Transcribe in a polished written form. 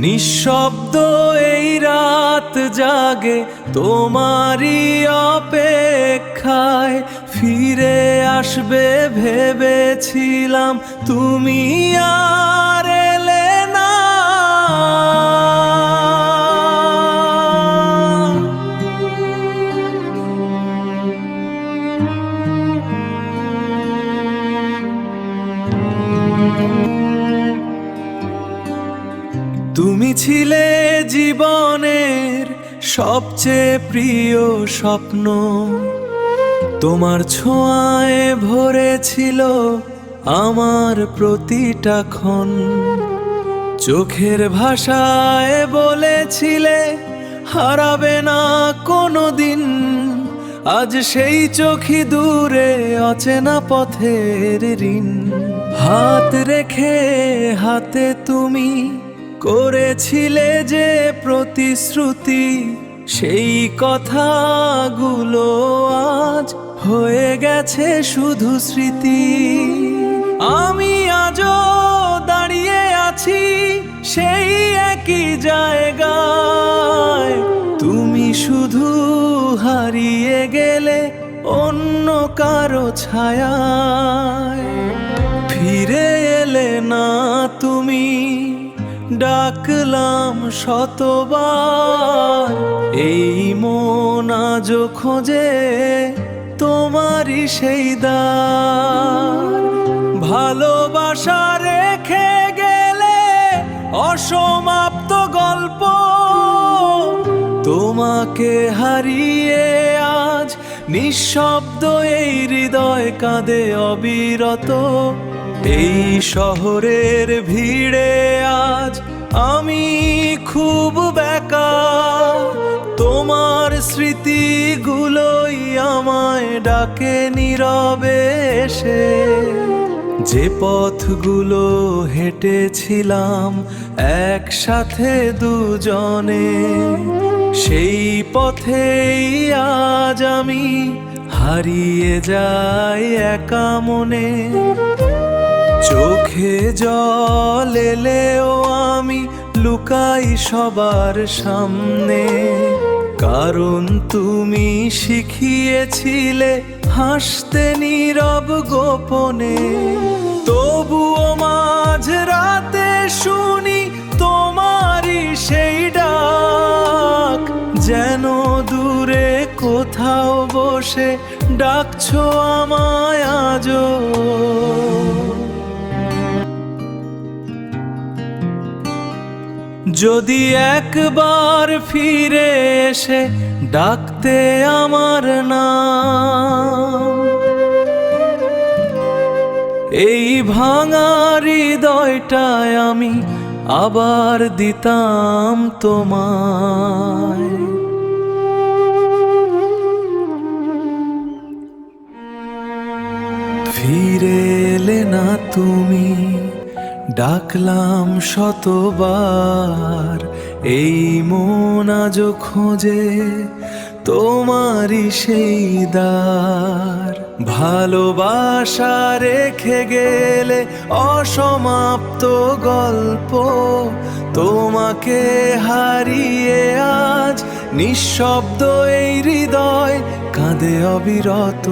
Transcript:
নিঃশব্দ এই রাত জাগে তোমারই অপেক্ষায়, ফিরে আসবে ভেবেছিলাম তুমি আর এলে না। তুমি ছিলে জীবনের সবচেয়ে প্রিয় স্বপ্ন, তোমার ছোঁয়ায় ভরেছিল আমার প্রতিটা ক্ষণ। চোখের ভাষায় বলেছিলে হারাবে না কোনোদিন, আজ সেই চোখই দূরে অচেনা পথের ঋণ। হাত রেখে হাতে তুমি করেছিলে যে প্রতিশ্রুতি, সেই কথাগুলো আজ হয়ে গেছে শুধু স্মৃতি। আমি আজও দাঁড়িয়ে আছি সেই একই জায়গায়, তুমি শুধু হারিয়ে গেলে অন্য কারো ছায়ায়। ফিরে এলে না তুমি, ডাকলাম শতবার, এই মন আজও খোঁজে তোমারই সেই দ্বার। ভালোবাসা রেখে গেলে অসমাপ্ত গল্প, তোমাকে হারিয়ে আজ নিঃশব্দ এই হৃদয় কাঁদে অবিরত। এই শহরের ভিড়ে আজ আমি খুব বেকার, তোমার স্মৃতিগুলোই আমায় ডাকে নীরবে এসে। যে পথগুলো হেঁটেছিলাম একসাথে দুজনে, সেই পথেই আজ আমি হারিয়ে যাই একা মনে। চোখে জল এলেও আমি লুকাই সবার সামনে, কারণ তুমি শিখিয়েছিলে হাসতে নীরব গোপনে। তবুও মাঝ রাতে শুনি তোমারই সেই ডাক, যেন দূরে কোথাও বসে ডাকছো আমায় আজও। যদি একবার ফিরে এসে ডাকতে আমার নাম, এই ভাঙা হৃদয়টায় আমি আবার দিতাম তোমায়। ফিরে এলে না তুমি, ডাকলাম শতবার, এই মন আজও খোঁজে তোমারই সেই দ্বার। ভালোবাসা রেখে গেলে অসমাপ্ত গল্প, তোমাকে হারিয়ে আজ নিঃশব্দ এই হৃদয় কাঁদে অবিরত।